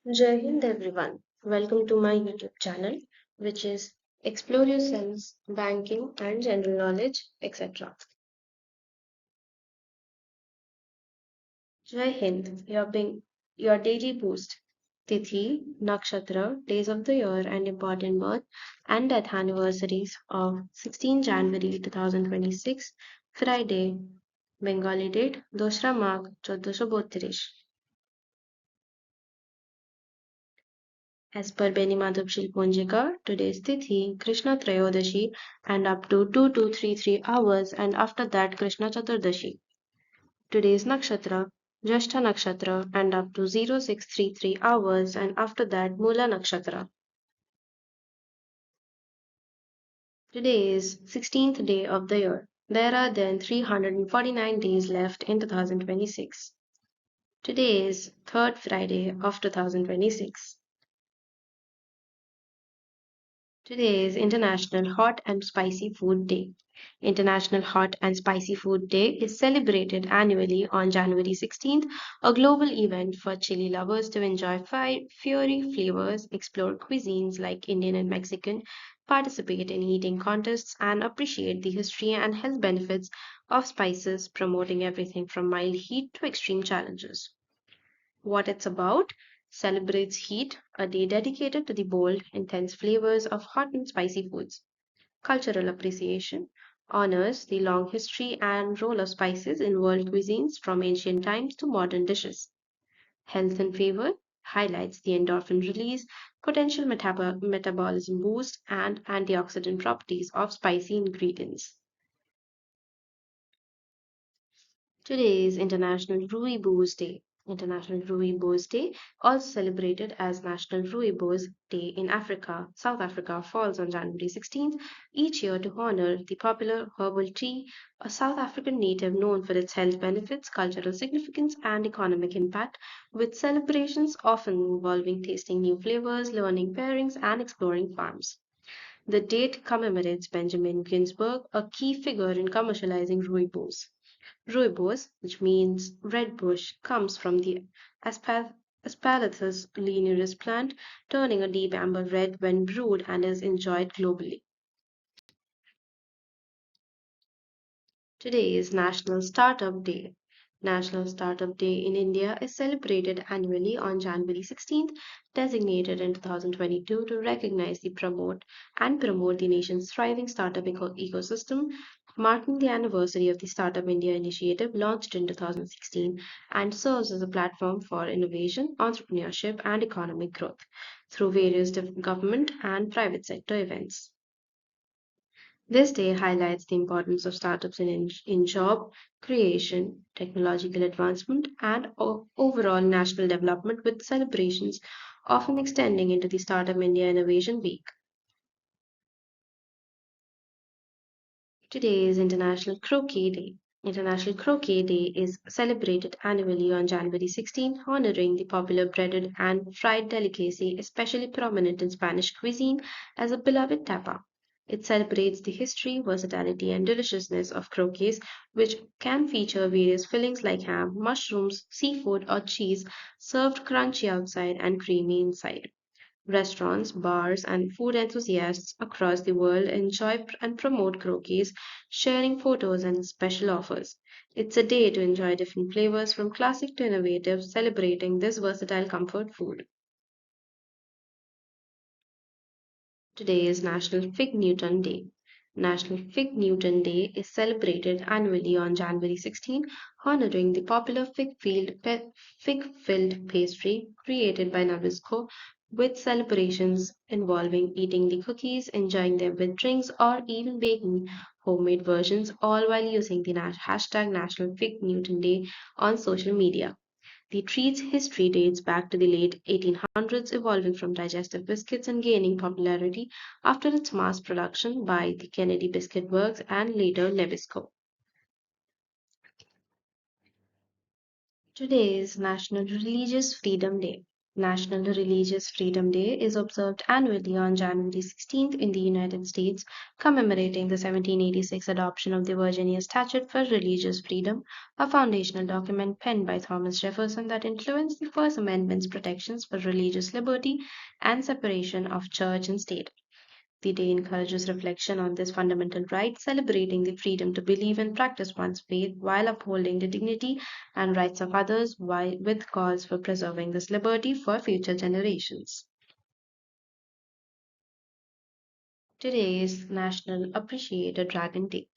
Jai Hind everyone. Welcome to my YouTube channel, which is Explore Yourselves, Banking and General Knowledge, etc. Jai Hind, your daily boost. Tithi, Nakshatra, days of the year and important birth and death anniversaries of 16 January 2026, Friday, Bengali date, Dosra Magh, 1432. As per Benimadhav Shilponjika, today's Tithi, Krishna Trayodashi, and up to 2233 hours, and after that, Krishna Chaturdashi. Today's Nakshatra, Jyeshtha Nakshatra, and up to 0633 hours, and after that, Mula Nakshatra. Today is 16th day of the year. There are then 349 days left in 2026. Today is 3rd Friday of 2026. Today is International Hot and Spicy Food Day. International Hot and Spicy Food Day is celebrated annually on January 16th, a global event for chili lovers to enjoy fiery flavors, explore cuisines like Indian and Mexican, participate in eating contests, and appreciate the history and health benefits of spices, promoting everything from mild heat to extreme challenges. What it's about celebrates heat, a day dedicated to the bold, intense flavors of hot and spicy foods. Cultural appreciation honors the long history and role of spices in world cuisines from ancient times to modern dishes. Health and favor highlights the endorphin release, potential metabolism boost, and antioxidant properties of spicy ingredients. Today is International Rooibos Day. International Rooibos Day, also celebrated as National Rooibos Day in Africa, South Africa, falls on January 16th each year to honor the popular herbal tea, a South African native known for its health benefits, cultural significance, and economic impact, with celebrations often involving tasting new flavors, learning pairings, and exploring farms. The date commemorates Benjamin Ginsberg, a key figure in commercializing rooibos. Rooibos, which means red bush, comes from the Aspalathus linearis plant, turning a deep amber red when brewed and is enjoyed globally. Today is National Startup Day. National Startup Day in India is celebrated annually on January 16th, designated in 2022 to recognize the promote the nation's thriving startup ecosystem, marking the anniversary of the Startup India initiative launched in 2016 and serves as a platform for innovation, entrepreneurship, and economic growth through various government and private sector events. This day highlights the importance of startups in job creation, technological advancement, and overall national development, with celebrations often extending into the Startup India Innovation Week. Today is International Croquet Day. International Croquet Day is celebrated annually on January 16, honoring the popular breaded and fried delicacy, especially prominent in Spanish cuisine as a beloved tapa. It celebrates the history, versatility, and deliciousness of croquets, which can feature various fillings like ham, mushrooms, seafood, or cheese, served crunchy outside and creamy inside. Restaurants, bars, and food enthusiasts across the world enjoy and promote croquets, sharing photos and special offers. It's a day to enjoy different flavors from classic to innovative, celebrating this versatile comfort food. Today is National Fig Newton Day. National Fig Newton Day is celebrated annually on January 16, honoring the popular fig-filled pastry created by Nabisco, with celebrations involving eating the cookies, enjoying them with drinks, or even baking homemade versions, all while using the hashtag National Fig Newton Day on social media. The treat's history dates back to the late 1800s, evolving from digestive biscuits and gaining popularity after its mass production by the Kennedy Biscuit Works and later Nabisco. Today is National Religious Freedom Day. National Religious Freedom Day is observed annually on January 16th in the United States, commemorating the 1786 adoption of the Virginia Statute for Religious Freedom, a foundational document penned by Thomas Jefferson that influenced the First Amendment's protections for religious liberty and separation of church and state. The day encourages reflection on this fundamental right, celebrating the freedom to believe and practice one's faith while upholding the dignity and rights of others, while, with calls for preserving this liberty for future generations. Today is National Appreciate a Dragon Day.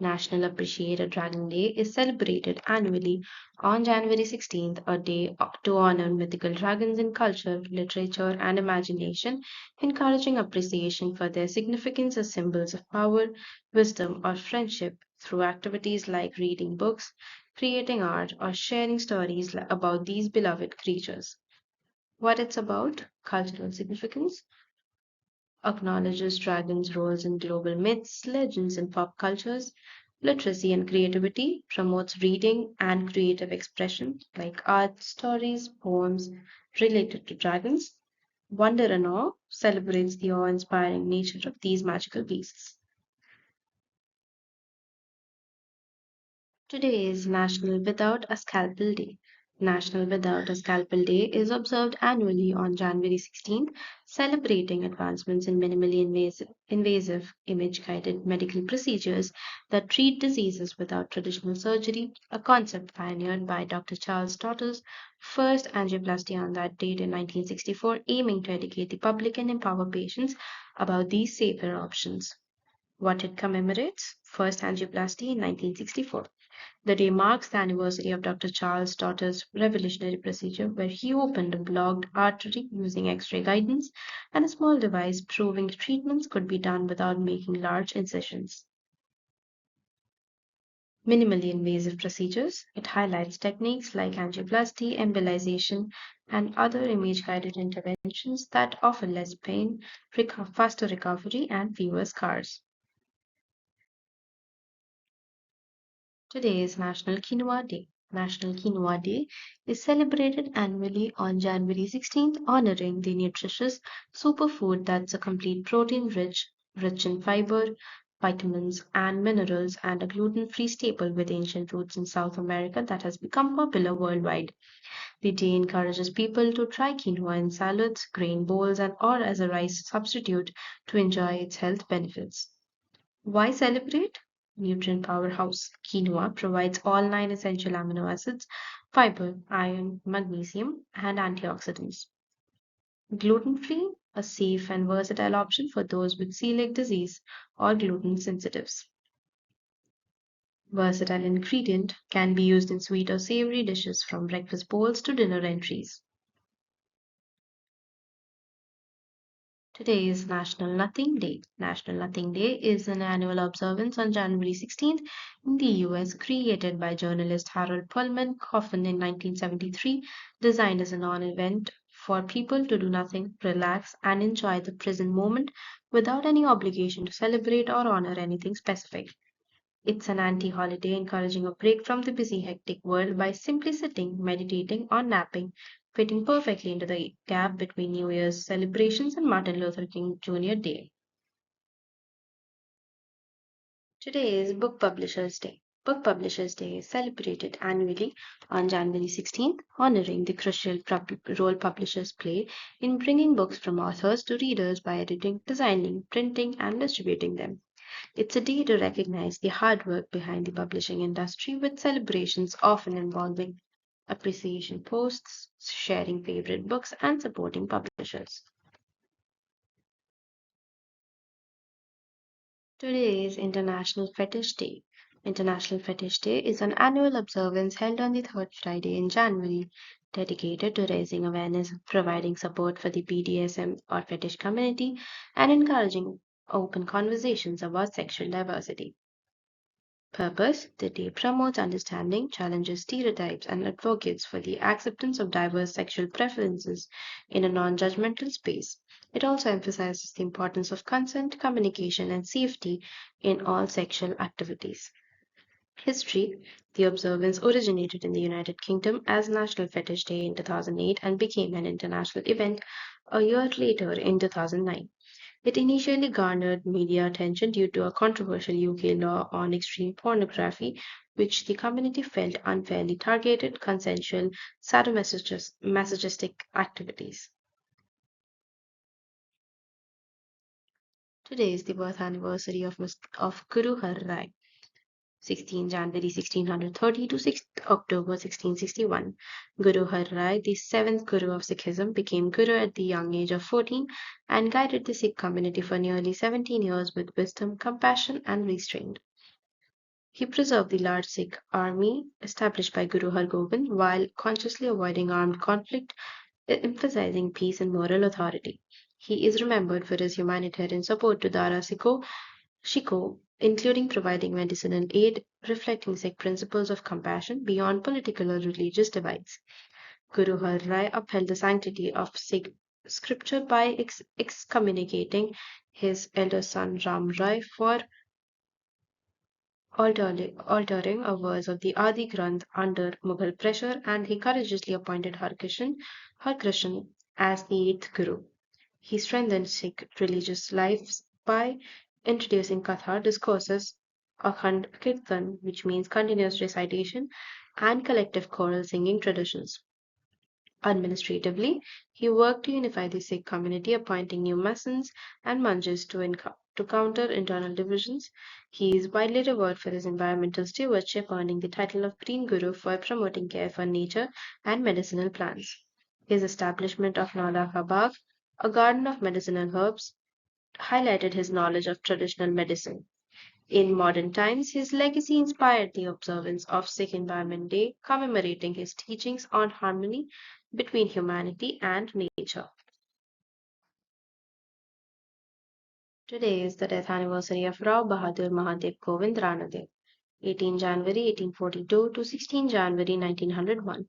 National Appreciate a Dragon Day is celebrated annually on January 16th, a day to honor mythical dragons in culture, literature, and imagination, encouraging appreciation for their significance as symbols of power, wisdom, or friendship through activities like reading books, creating art, or sharing stories about these beloved creatures. What it's about? Cultural significance acknowledges dragons' roles in global myths, legends, and pop cultures. Literacy and creativity promotes reading and creative expression like art, stories, poems related to dragons. Wonder and awe celebrates the awe inspiring nature of these magical beasts. Today is National Without a Scalpel Day. National Without a Scalpel Day is observed annually on January 16th, celebrating advancements in minimally invasive image guided medical procedures that treat diseases without traditional surgery, a concept pioneered by Dr. Charles Totter's first angioplasty on that date in 1964, aiming to educate the public and empower patients about these safer options. What it commemorates? First angioplasty in 1964. The day marks the anniversary of Dr. Charles Totter's revolutionary procedure, where he opened a blocked artery using X ray guidance and a small device proving treatments could be done without making large incisions. Minimally invasive procedures. It highlights techniques like angioplasty, embolization, and other image guided interventions that offer less pain, faster recovery, and fewer scars. Today is National Quinoa Day. National Quinoa Day is celebrated annually on January 16th, honoring the nutritious superfood that's a complete protein rich in fiber, vitamins, and minerals, and a gluten free staple with ancient roots in South America that has become popular worldwide. The day encourages people to try quinoa in salads, grain bowls, and or as a rice substitute to enjoy its health benefits. Why celebrate? Nutrient powerhouse. Quinoa provides all nine essential amino acids, fiber, iron, magnesium, and antioxidants. Gluten free, a safe and versatile option for those with celiac disease or gluten sensitives. Versatile ingredient can be used in sweet or savory dishes from breakfast bowls to dinner entries. Today is National Nothing Day. National Nothing Day is an annual observance on January 16th in the US, created by journalist Harold Pullman Coffin in 1973, designed as a non event for people to do nothing, relax, and enjoy the present moment without any obligation to celebrate or honor anything specific. It's an anti holiday encouraging a break from the busy, hectic world by simply sitting, meditating, or napping, fitting perfectly into the gap between New Year's celebrations and Martin Luther King Jr. Day. Today is Book Publishers Day. Book Publishers Day is celebrated annually on January 16th, honoring the crucial role publishers play in bringing books from authors to readers by editing, designing, printing, and distributing them. It's a day to recognize the hard work behind the publishing industry, with celebrations often involving appreciation posts, sharing favorite books, and supporting publishers. Today is International Fetish Day. International Fetish Day is an annual observance held on the third Friday in January, dedicated to raising awareness, providing support for the BDSM or fetish community, and encouraging open conversations about sexual diversity. Purpose: the day promotes understanding, challenges stereotypes, and advocates for the acceptance of diverse sexual preferences in a non judgmental space. It also emphasizes the importance of consent, communication, and safety in all sexual activities. History: the observance originated in the United Kingdom as National Fetish Day in 2008 and became an international event a year later in 2009. It initially garnered media attention due to a controversial UK law on extreme pornography, which the community felt unfairly targeted consensual sadomasochistic activities. Today is the birth anniversary of Guru Har Rai, 16 January 1630 to 6 October 1661. Guru Har Rai, the seventh Guru of Sikhism, became Guru at the young age of 14 and guided the Sikh community for nearly 17 years with wisdom, compassion, and restraint. He preserved the large Sikh army established by Guru Har Gobind while consciously avoiding armed conflict, emphasizing peace and moral authority. He is remembered for his humanitarian support to Dara Shikoh, including providing medicinal aid, reflecting Sikh principles of compassion beyond political or religious divides. Guru Har Rai upheld the sanctity of Sikh scripture by excommunicating his elder son Ram Rai for altering a verse of the Adi Granth under Mughal pressure, and he courageously appointed Harkrishan as the eighth Guru. He strengthened Sikh religious lives by introducing Katha discourses, Akhand Kirtan, which means continuous recitation, and collective choral singing traditions. Administratively, he worked to unify the Sikh community, appointing new masons and manjas to counter internal divisions. He is widely revered for his environmental stewardship, earning the title of Green Guru for promoting care for nature and medicinal plants. His establishment of Naulakha Bagh, a garden of medicinal herbs, highlighted his knowledge of traditional medicine. In modern times, his legacy inspired the observance of Sikh Environment Day, commemorating his teachings on harmony between humanity and nature. Today is the death anniversary of Rao Bahadur Mahadev Govind Ranade, 18 January 1842 to 16 January 1901.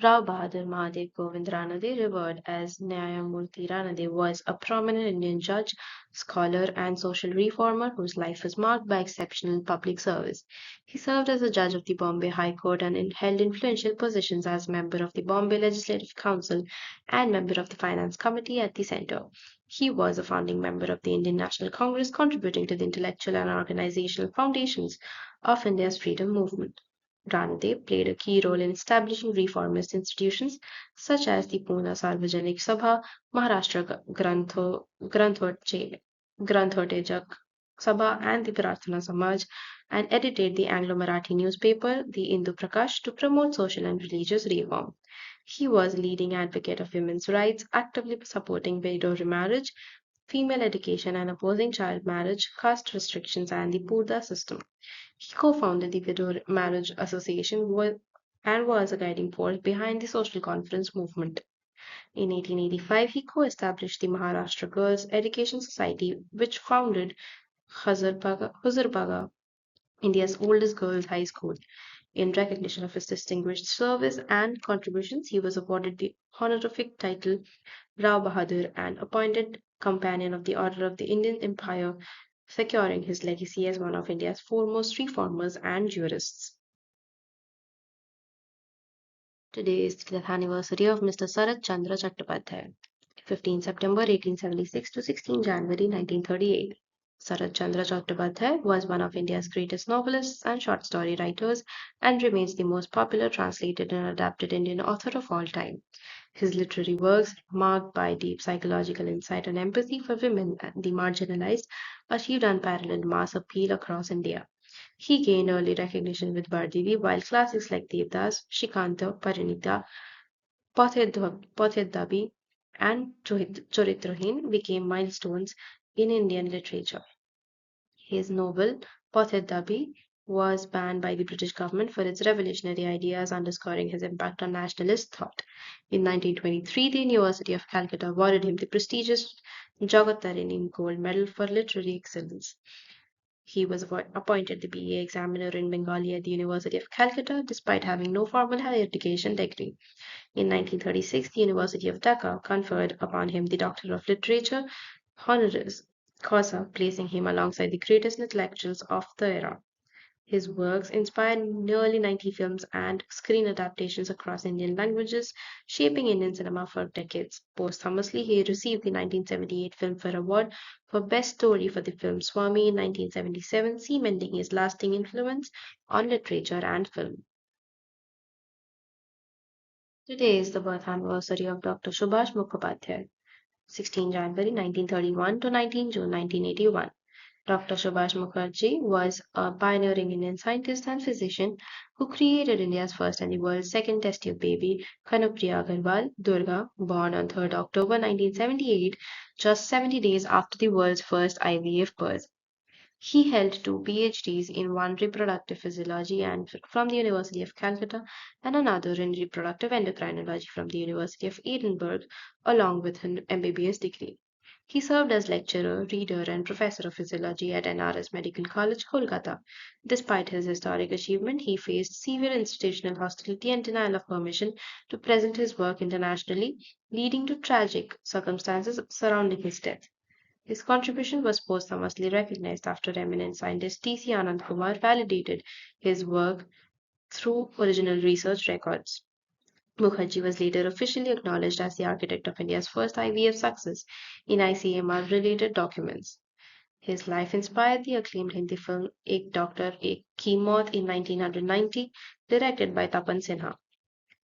Rao Bahadur Mahadev Govind Ranade, revered as Nyayamurthy Ranade, was a prominent Indian judge, scholar, and social reformer whose life was marked by exceptional public service. He served as a judge of the Bombay High Court and held influential positions as member of the Bombay Legislative Council and member of the Finance Committee at the Centre. He was a founding member of the Indian National Congress, contributing to the intellectual and organizational foundations of India's freedom movement. Ranade played a key role in establishing reformist institutions such as the Pune Sarvajanik Sabha, Maharashtra Granthotejak Sabha, and the Prarthana Samaj, and edited the Anglo-Marathi newspaper, the Indu Prakash, to promote social and religious reform. He was a leading advocate of women's rights, actively supporting widow remarriage, female education, and opposing child marriage, caste restrictions, and the Purda system. He co-founded the Widow Marriage Association and was a guiding force behind the social conference movement. In 1885, he co-established the Maharashtra Girls Education Society, which founded Huzurbaga, India's oldest girls' high school. In recognition of his distinguished service and contributions, he was awarded the honorific title Rao Bahadur and appointed Companion of the Order of the Indian Empire, securing his legacy as one of India's foremost reformers and jurists. Today is the death anniversary of Mr. Sarat Chandra Chattopadhyay, 15 September 1876 to 16 January 1938. Sarat Chandra Chattopadhyay was one of India's greatest novelists and short story writers and remains the most popular translated and adapted Indian author of all time. His literary works, marked by deep psychological insight and empathy for women and the marginalized, achieved unparalleled mass appeal across India. He gained early recognition with Bardevi, while classics like Devdas, Shikanta, Parinita, Pathyadabi, and Choritrahin became milestones in Indian literature. His novel, Pathyadabi, was banned by the British government for its revolutionary ideas, underscoring his impact on nationalist thought. In 1923, the University of Calcutta awarded him the prestigious Jagat Tarini Gold Medal for literary excellence. He was appointed the BA examiner in Bengali at the University of Calcutta, despite having no formal higher education degree. In 1936, the University of Dhaka conferred upon him the Doctor of Literature honoris causa, placing him alongside the greatest intellectuals of the era. His works inspired nearly 90 films and screen adaptations across Indian languages, shaping Indian cinema for decades. Posthumously, he received the 1978 Filmfare Award for Best Story for the film Swami in 1977, cementing his lasting influence on literature and film. Today is the birth anniversary of Dr. Subhash Mukhopadhyay, 16 January 1931 to 19 June 1981. Dr. Subhash Mukherjee was a pioneering Indian scientist and physician who created India's first and the world's second test tube baby, Kanupriya Agarwal Durga, born on 3rd October 1978, just 70 days after the world's first IVF birth. He held two PhDs, in one reproductive physiology and from the University of Calcutta and another in reproductive endocrinology from the University of Edinburgh, along with an MBBS degree. He served as lecturer, reader, and professor of physiology at NRS Medical College, Kolkata. Despite his historic achievement, he faced severe institutional hostility and denial of permission to present his work internationally, leading to tragic circumstances surrounding his death. His contribution was posthumously recognized after eminent scientist T.C. Anand Kumar validated his work through original research records. Mukherjee was later officially acknowledged as the architect of India's first IVF success in ICMR related documents. His life inspired the acclaimed Hindi film Ek Doctor Ek Ki Maut in 1990, directed by Tapan Sinha.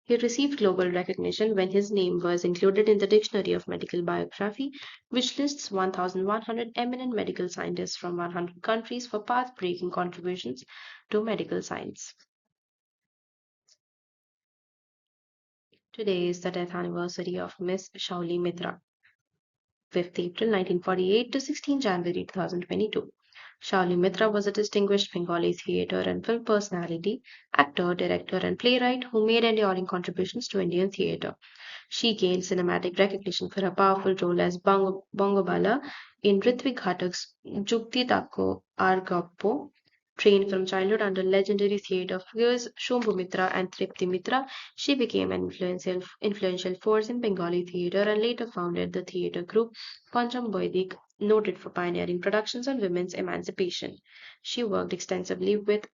He received global recognition when his name was included in the Dictionary of Medical Biography, which lists 1,100 eminent medical scientists from 100 countries for path breaking contributions to medical science. Today is the death anniversary of Miss Shauli Mitra, 5th April 1948 to 16 January 2022. Shauli Mitra was a distinguished Bengali theatre and film personality, actor, director, and playwright who made enduring contributions to Indian theatre. She gained cinematic recognition for her powerful role as Bongobala in Ritwik Ghatak's Jukti Takko Argappo. Trained from childhood under legendary theatre figures Shambhu Mitra and Tripti Mitra, she became an influential force in Bengali theatre and later founded the theatre group Panchang, noted for pioneering productions on women's emancipation. She worked extensively with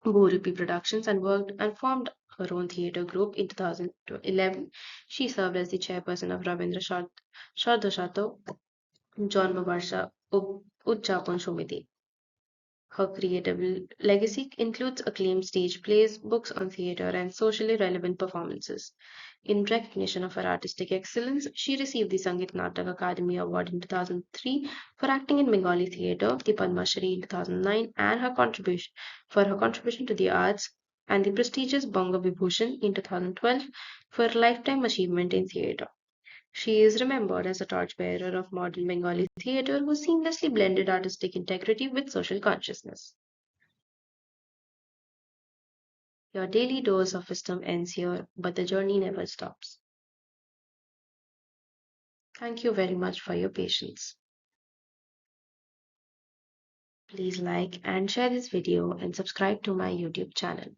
Bhurupi Productions and worked and formed her own theatre group in 2011. She served as the chairperson of Ravindra Shardashato Janma Varsha Udjapon Shomiti. Her creative legacy includes acclaimed stage plays, books on theatre, and socially relevant performances. In recognition of her artistic excellence, she received the Sangeet Natak Academy Award in 2003 for acting in Bengali theatre, the Padma Shri in 2009, and her contribution to the arts, and the prestigious Bonga Vibhushan in 2012 for lifetime achievement in theatre. She is remembered as a torchbearer of modern Bengali theatre who seamlessly blended artistic integrity with social consciousness. Your daily dose of wisdom ends here, but the journey never stops. Thank you very much for your patience. Please like and share this video and subscribe to my YouTube channel.